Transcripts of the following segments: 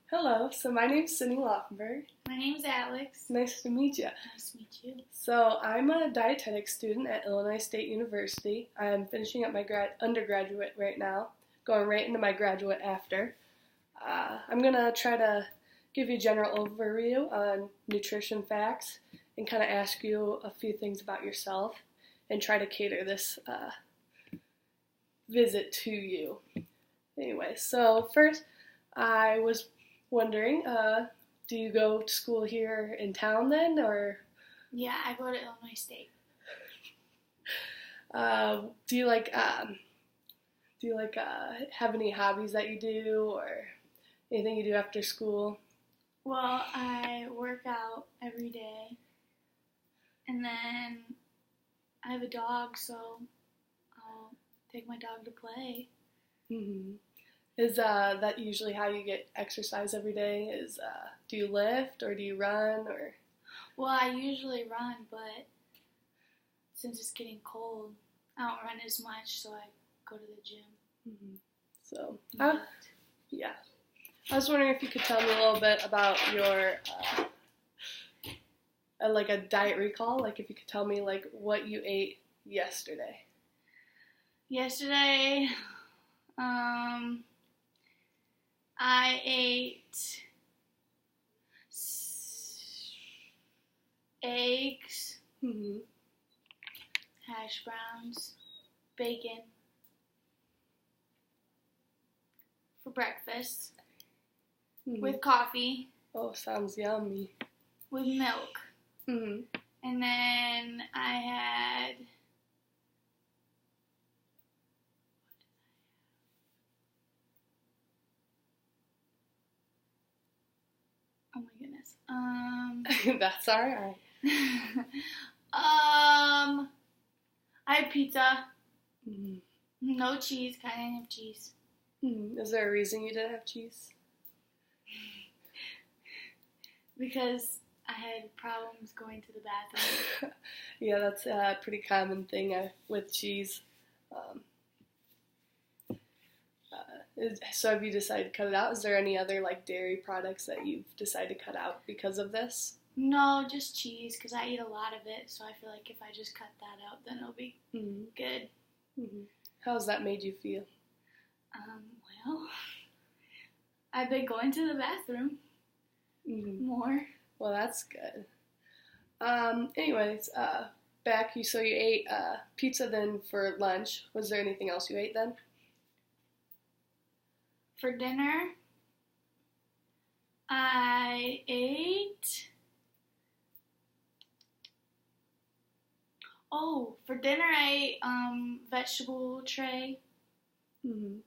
Hello, so my name's Sydney Laufenberg. My name's Alex. Nice to meet you. Nice to meet you. So I'm a dietetics student at Illinois State University. I'm finishing up my undergraduate right now, going right into my graduate after. I'm going to try to give you a general overview on nutrition facts and kind of ask you a few things about yourself and try to cater this visit to you. Anyway, so first I was wondering, do you go to school here in town then, or? Yeah, I go to Illinois State. Do you have any hobbies that you do, or anything you do after school? Well, I work out every day, and then I have a dog, so I'll take my dog to play. Mm-hmm. Is that usually how you get exercise every day? Do you lift or do you run or? Well, I usually run, but since it's getting cold, I don't run as much, so I go to the gym. Mm-hmm. So, yeah. I was wondering if you could tell me a little bit about your, like a diet recall, like if you could tell me like what you ate yesterday. Yesterday, I ate eggs, Mm-hmm. hash browns, bacon for breakfast, Mm-hmm. with coffee, Oh, sounds yummy. with milk. Mm-hmm. And then I had oh my goodness. That's all right. I had pizza. Mm-hmm. No cheese, kind of didn't have cheese. Mm-hmm. Is there a reason you didn't have cheese? Because I had problems going to the bathroom. Yeah, that's a pretty common thing with cheese. So have you decided to cut it out? Is there any other like dairy products that you've decided to cut out because of this? No, just cheese, because I eat a lot of it, so I feel like if I just cut that out, then it'll be Mm-hmm. good. Mm-hmm. How's that made you feel? Well, I've been going to the bathroom Mm-hmm. more. Well, that's good. Anyways, so you ate pizza then for lunch. Was there anything else you ate then? For dinner, I ate... Oh, for dinner I ate vegetable tray. Mm-hmm.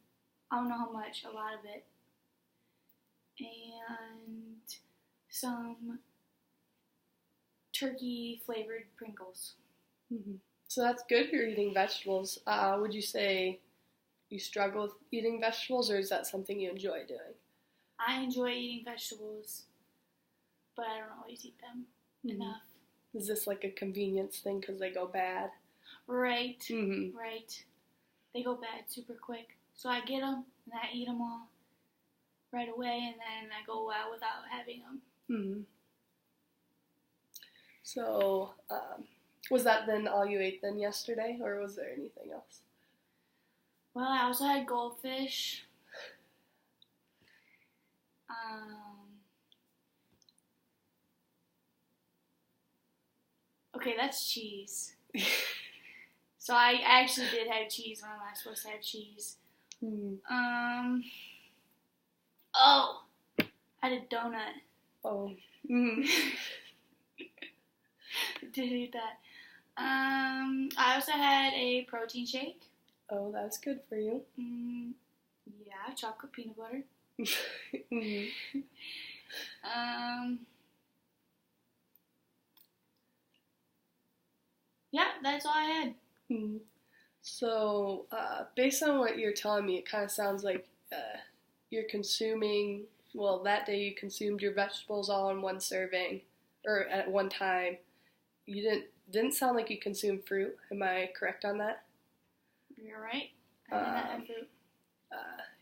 I don't know how much, a lot of it. And some turkey flavored Pringles. Mm-hmm. So that's good. You're eating vegetables. Would you say you struggle with eating vegetables, or is that something you enjoy doing? I enjoy eating vegetables, but I don't always eat them enough. Is this like a convenience thing because they go bad? Right, Mm-hmm. right. They go bad super quick. So I get them, and I eat them all right away, and then I go out without having them. Mm-hmm. So, was that then all you ate then yesterday, or was there anything else? Well, I also had goldfish. Okay, that's cheese. So I actually did have cheese when I'm not supposed to have cheese. Mm-hmm. Oh, I had a donut. Oh. Mm-hmm. Did eat that. I also had a protein shake. Oh, that's good for you. Yeah, chocolate peanut butter. Mm-hmm. Yeah, that's all I had. Mm-hmm. So, based on what you're telling me, it kind of sounds like you're consuming. Well, that day you consumed your vegetables all in one serving, or at one time. You didn't sound like you consumed fruit. Am I correct on that? You're right. I did not have fruit.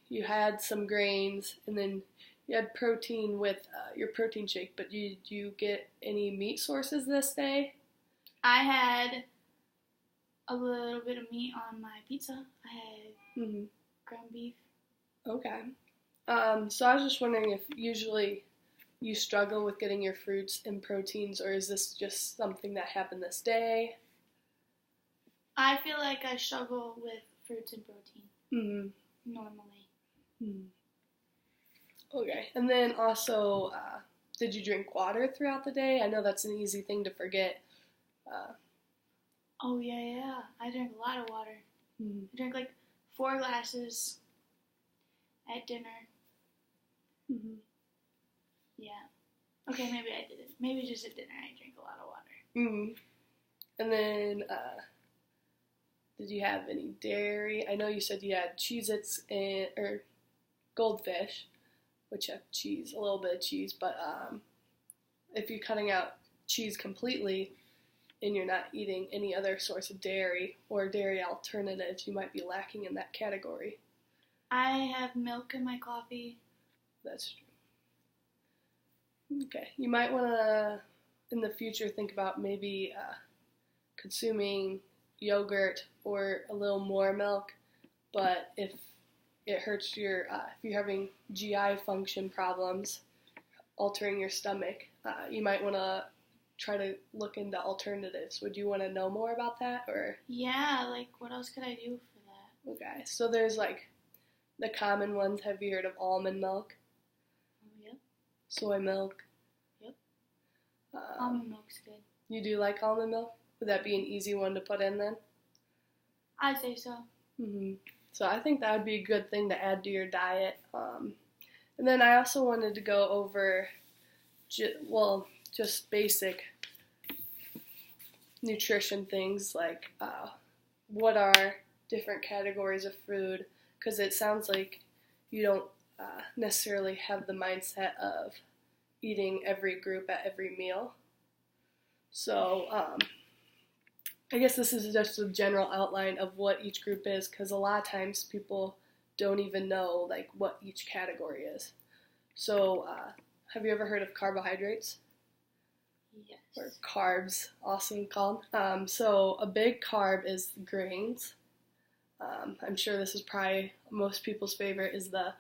You had some grains, and then You had protein with your protein shake, but did you get any meat sources this day? I had a little bit of meat on my pizza. I had Mm-hmm. ground beef. Okay. So I was just wondering if usually you struggle with getting your fruits and proteins, or is this just something that happened this day? I feel like I struggle with fruits and protein Mm-hmm. normally. Mm-hmm. Okay. And then also, did you drink water throughout the day? I know that's an easy thing to forget. Oh, yeah. I drank a lot of water. Mm-hmm. I drank like 4 glasses at dinner. Mm-hmm. Yeah. Okay, maybe I didn't. Maybe just at dinner I drank a lot of water. Mm-hmm. And then, did you have any dairy? I know you said you had Cheez-Its or Goldfish, which have cheese, a little bit of cheese, but if you're cutting out cheese completely and you're not eating any other source of dairy or dairy alternatives, you might be lacking in that category. I have milk in my coffee. That's true. Okay, you might want to, in the future, think about maybe consuming yogurt or a little more milk, but if it hurts if you're having GI function problems, altering your stomach, you might want to try to look into alternatives. Would you want to know more about that, or? Yeah, like what else could I do for that? Okay, so there's like the common ones. Have you heard of almond milk? Oh, yep. Soy milk? Yep. Almond milk's good. You do like almond milk? Would that be an easy one to put in then? I'd say so. Mm-hmm. So I think that would be a good thing to add to your diet. And then I also wanted to go over, just basic nutrition things like what are different categories of food, because it sounds like you don't necessarily have the mindset of eating every group at every meal. So I guess this is just a general outline of what each group is, because a lot of times people don't even know like what each category is. So have you ever heard of carbohydrates? Yes. Or carbs, also called. So a big carb is grains. I'm sure this is probably most people's favorite is the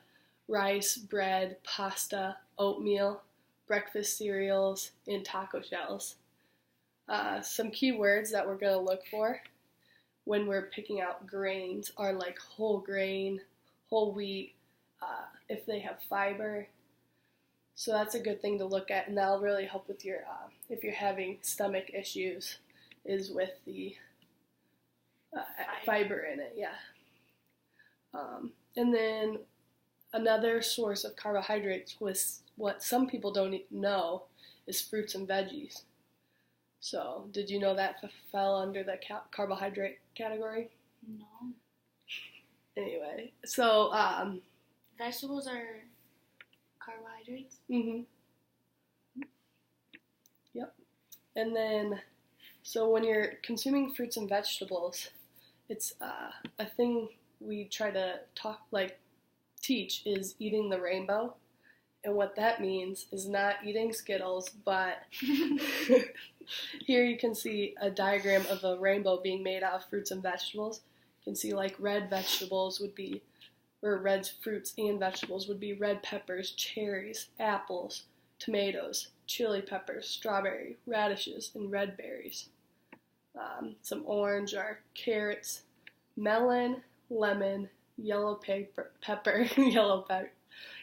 rice, bread, pasta, oatmeal, breakfast cereals, and taco shells. Some key words that we're going to look for when we're picking out grains are like whole grain, whole wheat, if they have fiber. So that's a good thing to look at, and that'll really help with your, if you're having stomach issues, is with the fiber in it, yeah. And then another source of carbohydrates was what some people don't know is fruits and veggies. So did you know that fell under the carbohydrate category? No. Anyway, so Vegetables are carbohydrates? Mm-hmm. Yep. And then, so when you're consuming fruits and vegetables, it's a thing we try to teach is eating the rainbow. And what that means is not eating Skittles, but here you can see a diagram of a rainbow being made out of fruits and vegetables. You can see like red vegetables would be, or red fruits and vegetables would be red peppers, cherries, apples, tomatoes, chili peppers, strawberry, radishes, and red berries. Some orange are carrots, melon, lemon, yellow pepper,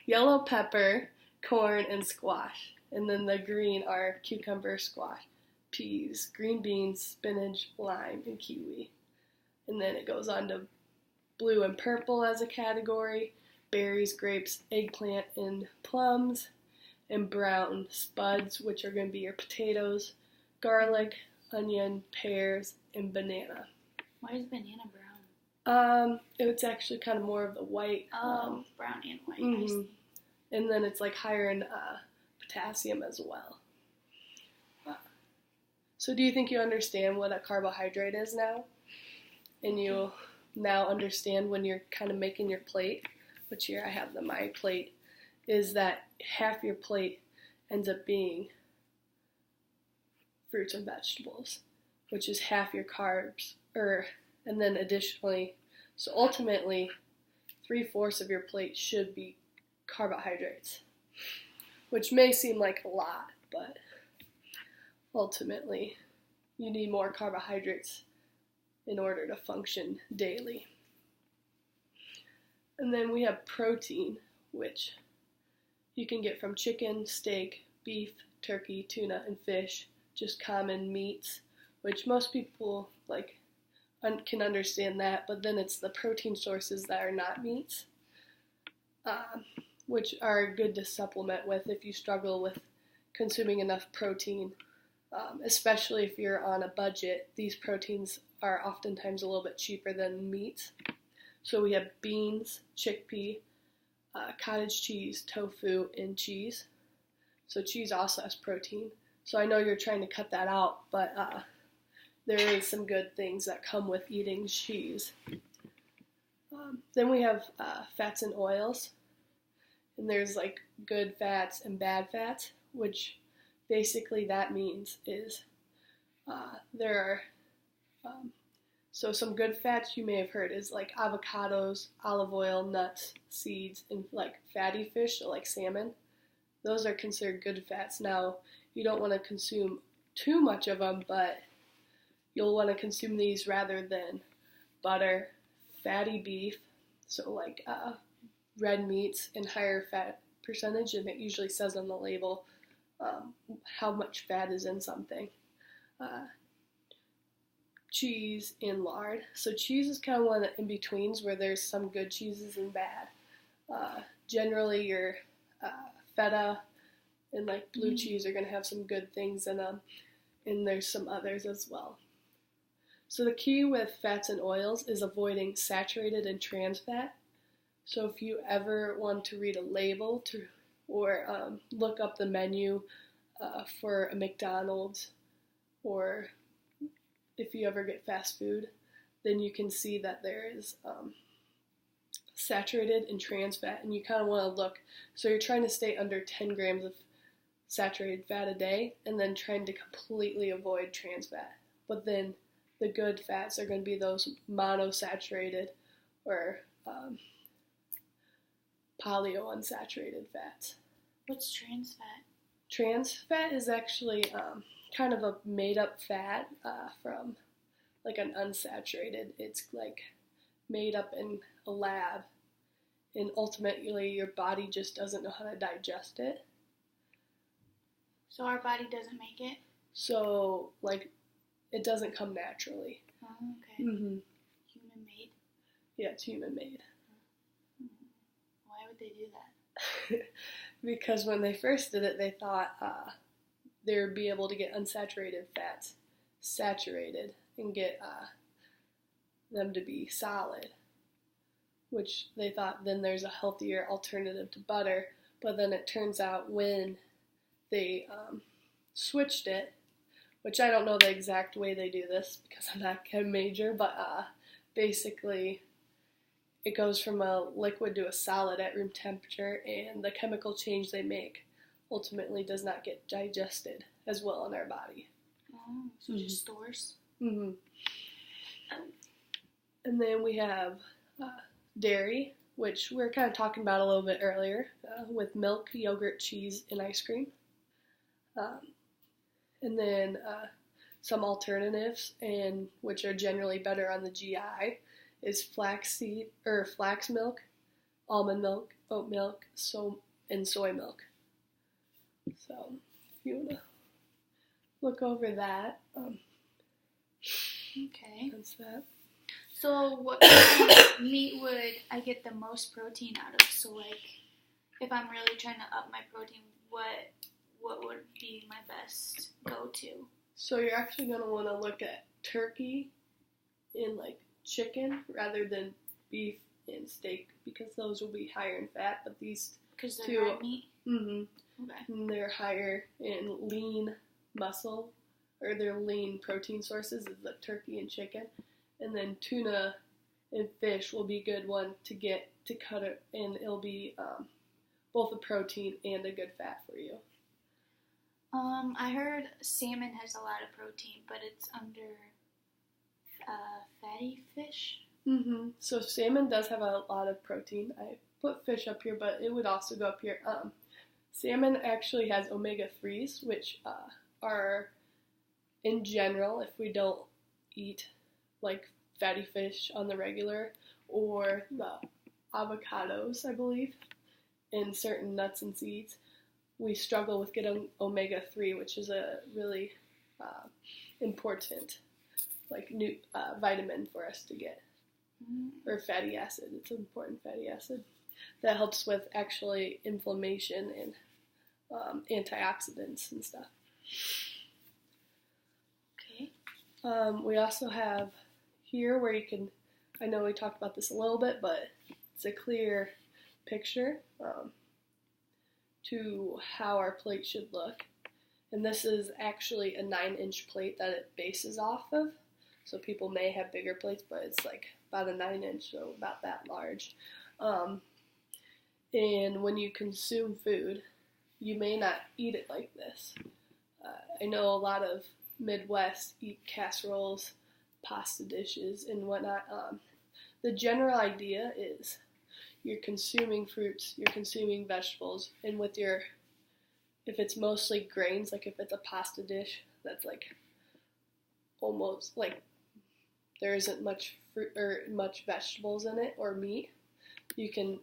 yellow pepper, corn, and squash. And then the green are cucumber, squash, peas, green beans, spinach, lime, and kiwi. And then it goes on to blue and purple as a category, berries, grapes, eggplant, and plums, and brown spuds, which are going to be your potatoes, garlic, onion, pears, and banana. Why is banana brown? It's actually kind of more of the white. Oh, brown and white. Mm-hmm. I see. And then it's like higher in potassium as well. So do you think you understand what a carbohydrate is now? And you now understand when you're kind of making your plate, which here I have my plate, is that half your plate ends up being fruits and vegetables, which is half your carbs, and then additionally, so ultimately, 3/4 of your plate should be carbohydrates, which may seem like a lot, but ultimately, you need more carbohydrates in order to function daily. And then we have protein, which you can get from chicken, steak, beef, turkey, tuna, and fish, just common meats, which most people can understand that, but then it's the protein sources that are not meats, which are good to supplement with if you struggle with consuming enough protein, especially if you're on a budget. These proteins are oftentimes a little bit cheaper than meats. So we have beans, chickpea, cottage cheese, tofu, and cheese. So cheese also has protein. So I know you're trying to cut that out, but there is some good things that come with eating cheese. Then we have fats and oils. And there's good fats and bad fats, which basically that means is there are so some good fats you may have heard is avocados, olive oil, nuts, seeds, and fatty fish, so salmon. Those are considered good fats. Now, you don't want to consume too much of them, but you'll want to consume these rather than butter, fatty beef, so red meats and higher fat percentage, and it usually says on the label how much fat is in something. Cheese and lard. So cheese is kind of one of the in-betweens where there's some good cheeses and bad. Generally your feta and blue cheese are going to have some good things in them, and there's some others as well. So the key with fats and oils is avoiding saturated and trans fat. So if you ever want to read a label or look up the menu for a McDonald's, or if you ever get fast food, then you can see that there is saturated and trans fat, and you kind of want to look. So you're trying to stay under 10 grams of saturated fat a day, and then trying to completely avoid trans fat. But then the good fats are going to be those monosaturated or polyunsaturated fats. What's trans fat? Trans fat is actually kind of a made-up fat from an unsaturated. It's made up in a lab, and ultimately your body just doesn't know how to digest it. So our body doesn't make it? So it doesn't come naturally. Oh, okay. Mm-hmm. Human made? Yeah, it's human made. Why would they do that? Because when they first did it, they thought they would be able to get unsaturated fats saturated and get them to be solid, which they thought then there's a healthier alternative to butter. But then it turns out when they switched it, which I don't know the exact way they do this because I'm not a chem major, but basically it goes from a liquid to a solid at room temperature, and the chemical change they make ultimately does not get digested as well in our body. Oh, so it just stores? Mm-hmm. And then we have dairy, which we were kind of talking about a little bit earlier, with milk, yogurt, cheese, and ice cream. And then some alternatives, and which are generally better on the GI, is flax milk, almond milk, oat milk, and soy milk. So if you want to look over that, okay. That's that. So what kind of meat would I get the most protein out of? So if I'm really trying to up my protein, what would be my best go-to? So you're actually going to want to look at turkey and chicken rather than beef and steak, because those will be higher in fat, but these because they're red meat? Mm-hmm. Okay. And they're higher in lean muscle, or their lean protein sources is the turkey and chicken. And then tuna and fish will be a good one to get to cut it, and it'll be both a protein and a good fat for you. I heard salmon has a lot of protein, but it's under fatty fish. So salmon does have a lot of protein. I put fish up here, but it would also go up here. Salmon actually has omega-3s, which are, in general, if we don't eat like fatty fish on the regular, or the avocados, I believe, and certain nuts and seeds, we struggle with getting omega-3, which is a really important vitamin for us to get, or fatty acid. It's an important fatty acid that helps with actually inflammation and antioxidants and stuff. Okay. We also have here where you can, I know we talked about this a little bit, but it's a clear picture to how our plate should look. And this is actually a 9-inch plate that it bases off of. So people may have bigger plates, but it's like about a 9-inch, so about that large. And when you consume food, you may not eat it like this. I know a lot of Midwest eat casseroles, pasta dishes, and whatnot. The general idea is you're consuming fruits, you're consuming vegetables, and with your, if it's mostly grains, like if it's a pasta dish, that's like almost like there isn't much fruit or much vegetables in it or meat, you can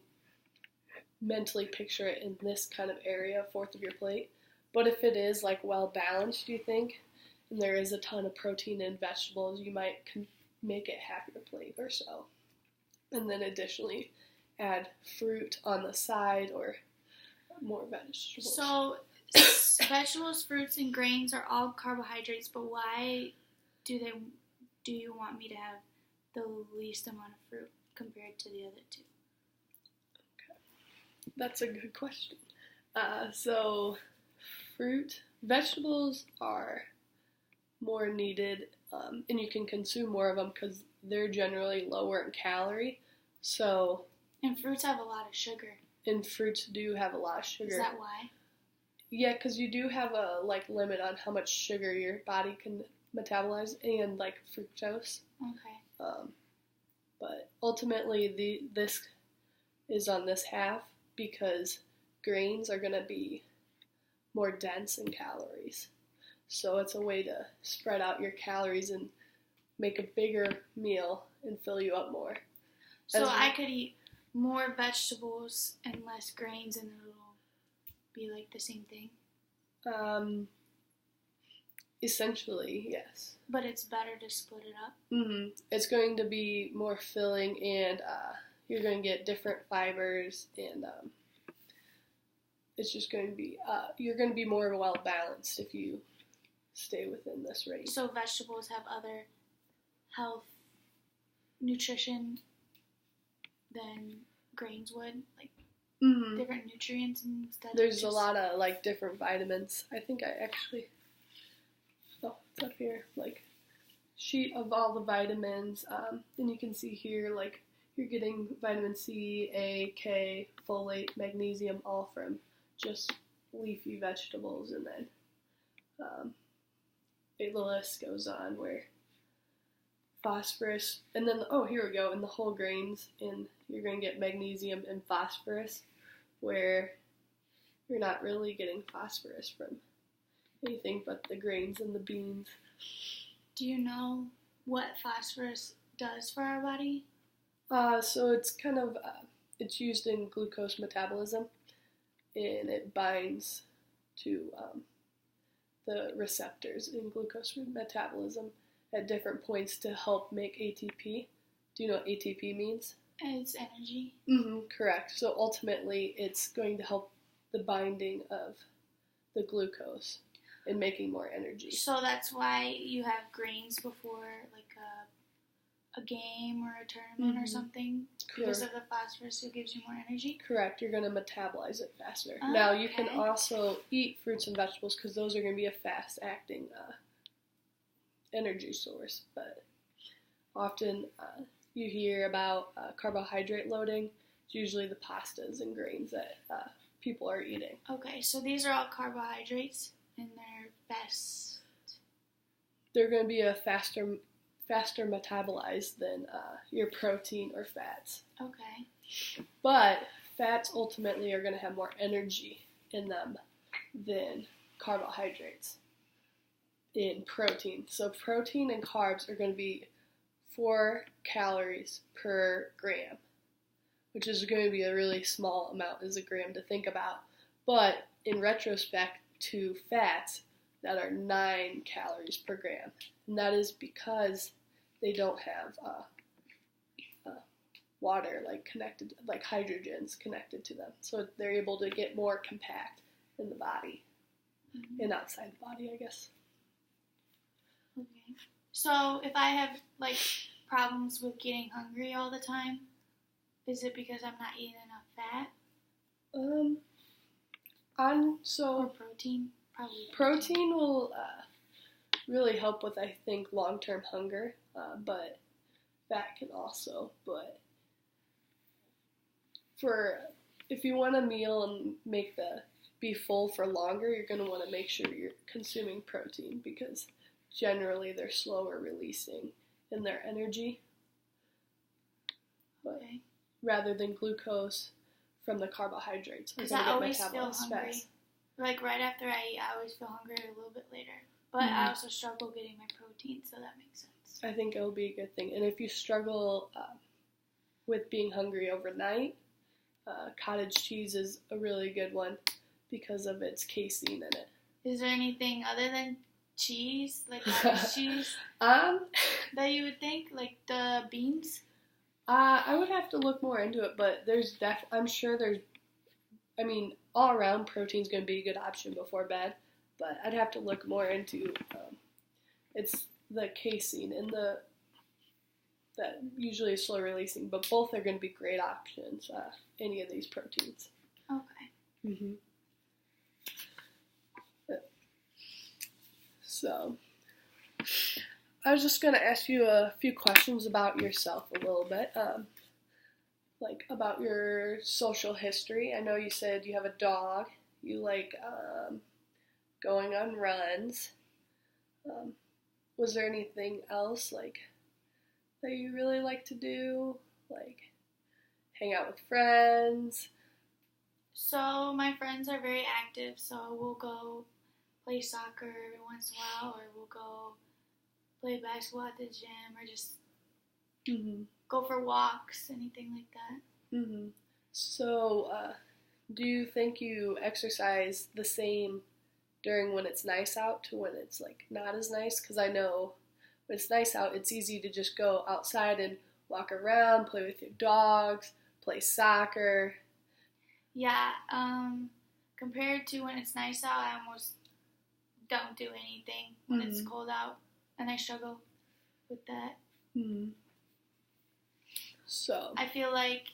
mentally picture it in this kind of area, a fourth of your plate. But if it is like well balanced, you think, and there is a ton of protein and vegetables, you might make it half your plate or so. And then additionally add fruit on the side or more vegetables. So vegetables, fruits, and grains are all carbohydrates, but why do you want me to have the least amount of fruit compared to the other two? That's a good question. So vegetables are more needed, and you can consume more of them because they're generally lower in calorie. So, and fruits have a lot of sugar. And fruits do have a lot of sugar. Is that why? Yeah, because you do have a limit on how much sugar your body can metabolize, and fructose. Okay. But ultimately, this is on this half because grains are going to be more dense in calories. So it's a way to spread out your calories and make a bigger meal and fill you up more. So I could eat more vegetables and less grains and it'll be like the same thing? Essentially, yes. But it's better to split it up? It's going to be more filling, and you're going to get different fibers, and it's just going to be, you're going to be more well balanced if you stay within this range. So vegetables have other health, nutrition than grains would? Like different nutrients instead There's a lot of different vitamins. I think I actually, it's up here, sheet of all the vitamins, and you can see here, you're getting vitamin C, A, K, folate, magnesium, all from just leafy vegetables, and then the list goes on where phosphorus, and then, here we go, in the whole grains, and you're going to get magnesium and phosphorus, where you're not really getting phosphorus from anything but the grains and the beans. Do you know what phosphorus does for our body? So it's kind of, it's used in glucose metabolism, and it binds to the receptors in glucose metabolism at different points to help make ATP. Do you know what ATP means? It's energy. Correct. So ultimately, it's going to help the binding of the glucose and making more energy. So that's why you have grains before, a game or a tournament or something? Because of the phosphorus, it gives you more energy? Correct. You're going to metabolize it faster. Oh, now, you can also eat fruits and vegetables because those are going to be a fast-acting energy source. But often you hear about carbohydrate loading. It's usually the pastas and grains that people are eating. Okay, so these are all carbohydrates, and they're best. They're going to be a faster metabolized than your protein or fats. Okay. But fats ultimately are going to have more energy in them than carbohydrates in protein. So protein and carbs are going to be 4 calories per gram, which is going to be a really small amount as a gram to think about. But in retrospect to fats, that are 9 calories per gram. And that is because they don't have water connected, like hydrogens connected to them. So they're able to get more compact in the body and outside the body, I guess. Okay. So if I have problems with getting hungry all the time, is it because I'm not eating enough fat? Or protein? Probably. Protein will really help with, I think, long-term hunger, but fat can also. But if you want a meal and be full for longer, you're going to want to make sure you're consuming protein because generally they're slower releasing in their energy. But rather than glucose from the carbohydrates, because I always feel hungry. Fast. Right after I eat, I always feel hungry a little bit later. But I also struggle getting my protein, so that makes sense. I think it'll be a good thing. And if you struggle with being hungry overnight, cottage cheese is a really good one because of its casein in it. Is there anything other than cheese, like cottage cheese, that you would think, like the beans? I would have to look more into it, but all around protein's going to be a good option before bed, but I'd have to look more into it's the casein and that usually is slow releasing, but both are going to be great options, any of these proteins. Okay. So, I was just going to ask you a few questions about yourself a little bit, about your social history. I know you said you have a dog, you like going on runs. Was there anything else, that you really like to do? Hang out with friends? So, my friends are very active, so we'll go play soccer every once in a while, or we'll go play basketball at the gym, or just go for walks, anything like that. So, do you think you exercise the same during when it's nice out to when it's not as nice? Because I know when it's nice out, it's easy to just go outside and walk around, play with your dogs, play soccer. Yeah, compared to when it's nice out, I almost don't do anything when it's cold out, and I struggle with that. So I feel like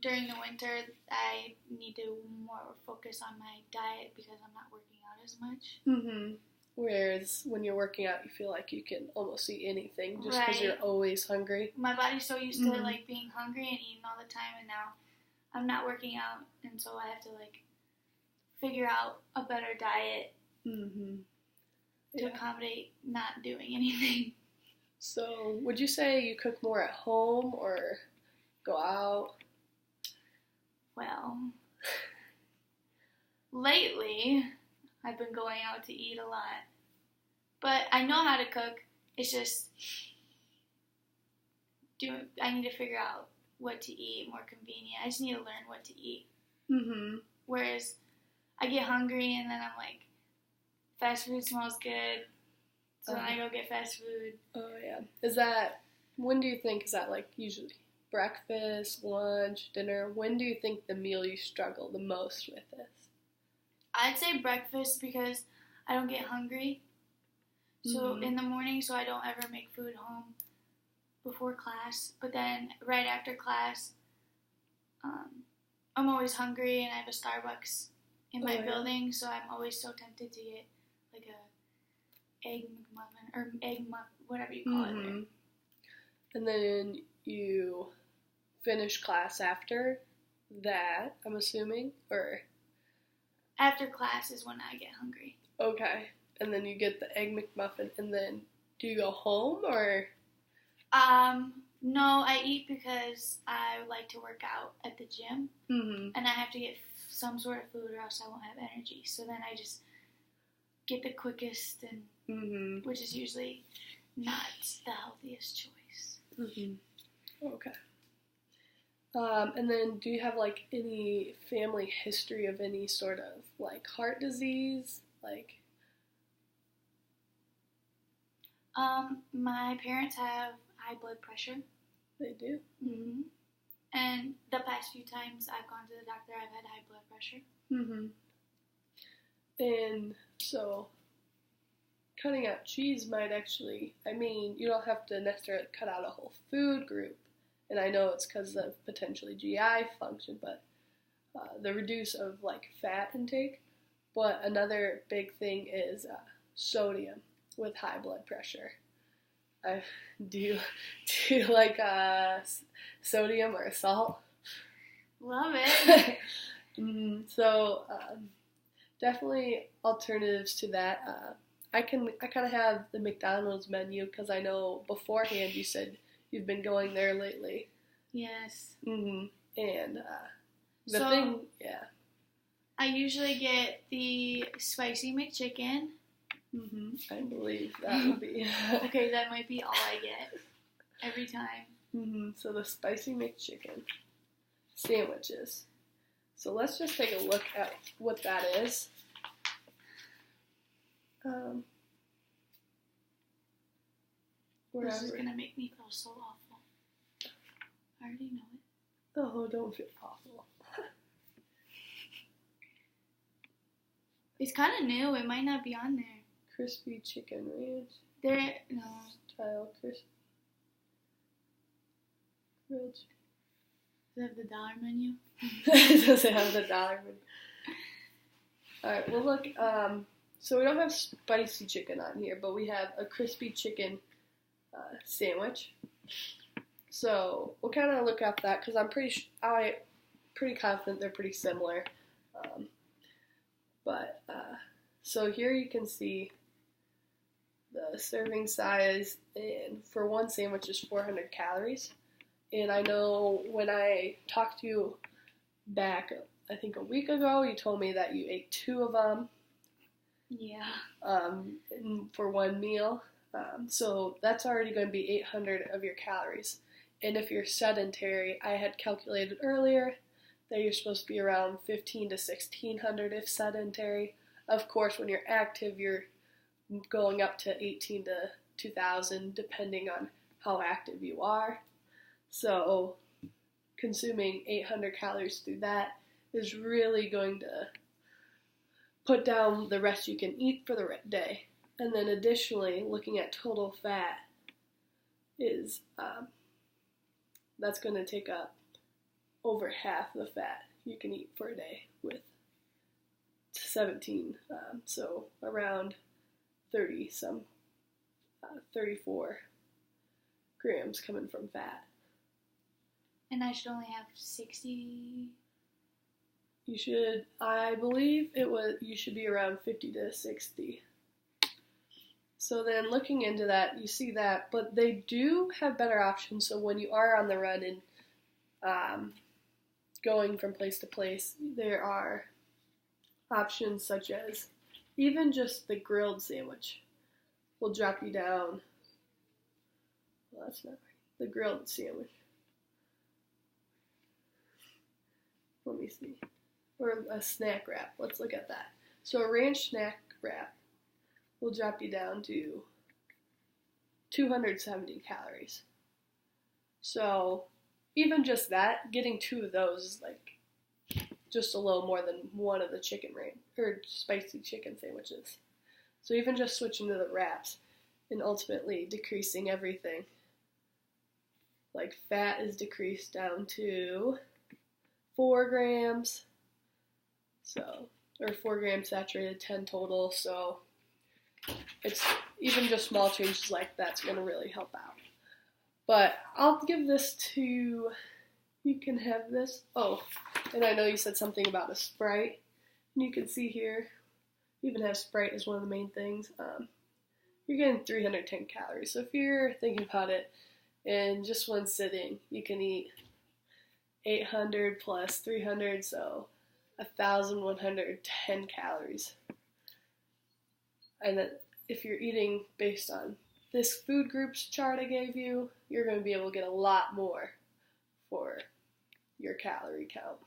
during the winter, I need to more focus on my diet because I'm not working out as much. Whereas when you're working out, you feel like you can almost eat anything just because you're always hungry. My body's so used to being hungry and eating all the time, and now I'm not working out, and so I have to figure out a better diet to accommodate not doing anything. So, would you say you cook more at home or go out? Well, lately, I've been going out to eat a lot. But I know how to cook. It's just, I need to figure out what to eat more convenient. I just need to learn what to eat. Whereas, I get hungry and then I'm like, fast food smells good. So then I go get fast food. Oh, yeah. When do you think, is that usually breakfast, lunch, dinner? When do you think the meal you struggle the most with is? I'd say breakfast because I don't get hungry. So in the morning, so I don't ever make food home before class. But then right after class, I'm always hungry and I have a Starbucks in my building. So I'm always so tempted to get a egg McMuffin or egg muff, whatever you call it. And then you finish class after that, I'm assuming, or After class is when I get hungry. Okay. And then you get the Egg McMuffin, and then do you go home, or? No, I eat because I like to work out at the gym, Mm-hmm. and I have to get some sort of food or else I won't have energy. So then I just get the quickest, and Mm-hmm. which is usually not the healthiest choice. Mm-hmm. Okay. And then do you have, like, any family history of any sort of, like, heart disease? Like, My parents have high blood pressure. they do? Mm-hmm. And the past few times I've gone to the doctor, I've had high blood pressure. Mm-hmm. And so cutting out cheese might actually, I mean, you don't have to necessarily cut out a whole food group. And I know it's because of potentially GI function, but the reduce of, like, fat intake. But another big thing is sodium with high blood pressure. Do you like sodium or salt? Love it. So definitely alternatives to that. I kind of have the McDonald's menu because I know beforehand you said you've been going there lately. Yes. And yeah. I usually get the spicy McChicken. I believe that would be. Okay, that might be all I get every time. So the spicy McChicken sandwiches. So let's just take a look at what that is. This is gonna make me feel so awful. I already know it. Oh, don't feel awful. It's kind of new. It might not be on there. Crispy chicken ranch. No. Style crispy. Grilled. Does it have the dollar menu? It doesn't have the dollar menu. Alright, well look, so we don't have spicy chicken on here, but we have a crispy chicken sandwich. So we'll kind of look at that because I'm pretty confident they're pretty similar. So here you can see the serving size, and for one sandwich is 400 calories. And I know when I talked to you back, I think a week ago, you told me that you ate 2 of them. Yeah. For one meal. So that's already going to be 800 of your calories. And if you're sedentary, I had calculated earlier that you're supposed to be around 15 to 1600 if sedentary. Of course, when you're active, you're going up to 18 to 2000 depending on how active you are. So consuming 800 calories through that is really going to put down the rest you can eat for the day. And then additionally, looking at total fat is, that's going to take up over half the fat you can eat for a day with 17, so around 34 grams coming from fat. And I should only have 60. You should, you should be around 50 to 60. So then looking into that, you see that, but they do have better options. So when you are on the run and going from place to place, there are options such as even just the grilled sandwich will drop you down. Well, that's not right. The grilled sandwich. Let me see. Or a snack wrap. Let's look at that. So a ranch snack wrap will drop you down to 270 calories. So even just that, getting 2 of those is like just a little more than one of the chicken ranch or spicy chicken sandwiches. So even just switching to the wraps and ultimately decreasing everything. Like fat is decreased down to 4 grams. So, or 4 grams saturated, 10 total. So it's even just small changes like that's going to really help out. But I'll give this to, you can have this. Oh, and I know you said something about a Sprite. And you can see here, we even have Sprite as one of the main things. You're getting 310 calories. So if you're thinking about it, in just one sitting, you can eat 800 plus 300, so 1,110 calories. And then if you're eating based on this food groups chart I gave you, you're going to be able to get a lot more for your calorie count.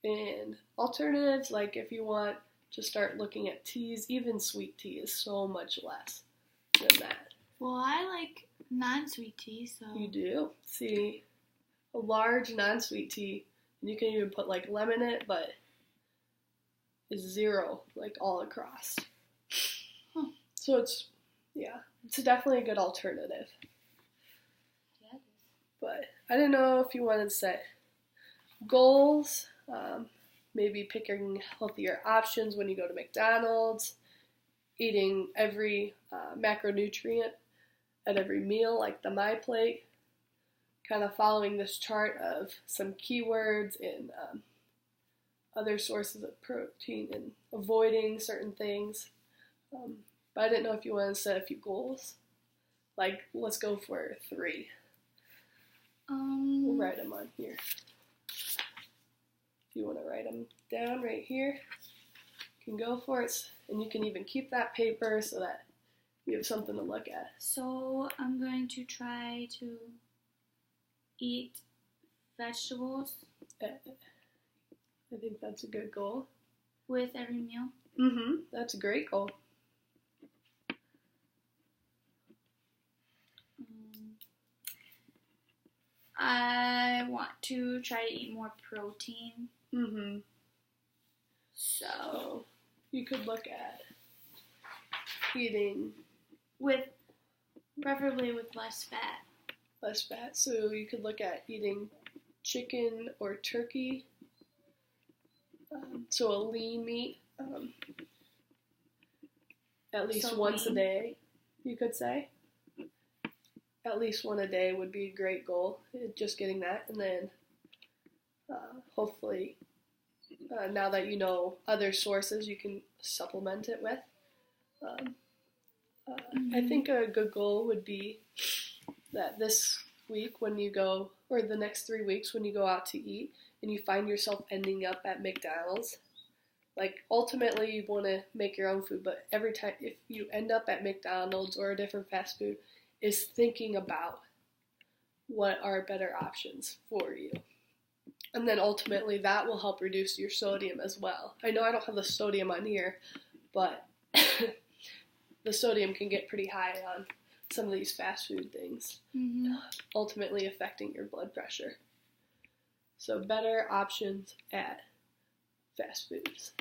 And alternatives, like if you want to start looking at teas, even sweet tea is so much less than that. Well, I like non-sweet tea, so... You do? See, a large non-sweet tea, and you can even put like lemon in it, but it's 0, like all across. Huh. So it's definitely a good alternative. Yeah, it is. But I didn't know if you wanted to set goals, maybe picking healthier options when you go to McDonald's, eating every macronutrient at every meal, like the MyPlate, kind of following this chart of some keywords and other sources of protein and avoiding certain things. But I didn't know if you wanted to set a few goals. Like, let's go for 3. We'll write them on here. If you want to write them down right here, you can go for it. And you can even keep that paper so that you have something to look at. So I'm going to try to eat vegetables I think that's a good goal. with every meal. That's a great goal. I want to try to eat more protein. So you could look at eating preferably with less fat. less fat. So you could look at eating chicken or turkey. So a lean meat, at least So once lean. a day, you could say. At least one a day would be a great goal, just getting that. And then hopefully, now that you know other sources, you can supplement it with. I think a good goal would be that this week when you go, or the next 3 weeks when you go out to eat, and you find yourself ending up at McDonald's, like ultimately you want to make your own food, but every time if you end up at McDonald's or a different fast food, is thinking about what are better options for you. And then ultimately that will help reduce your sodium as well. I know I don't have the sodium on here, but the sodium can get pretty high on some of these fast food things, ultimately affecting your blood pressure. So better options at fast foods.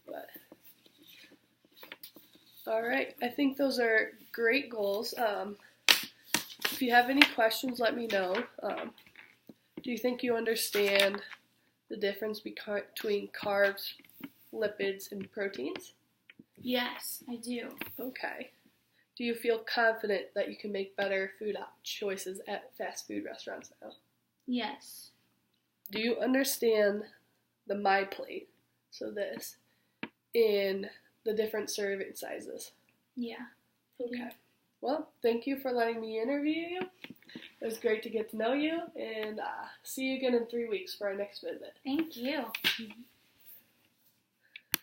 But all right, I think those are great goals. If you have any questions, let me know. Do you think you understand the difference between carbs, lipids, and proteins? Yes, I do. Okay. Do you feel confident that you can make better food choices at fast food restaurants now? Yes. Do you understand the MyPlate, so this, in the different serving sizes? Yeah. Okay. Well, thank you for letting me interview you. It was great to get to know you, and see you again in 3 weeks for our next visit. Thank you.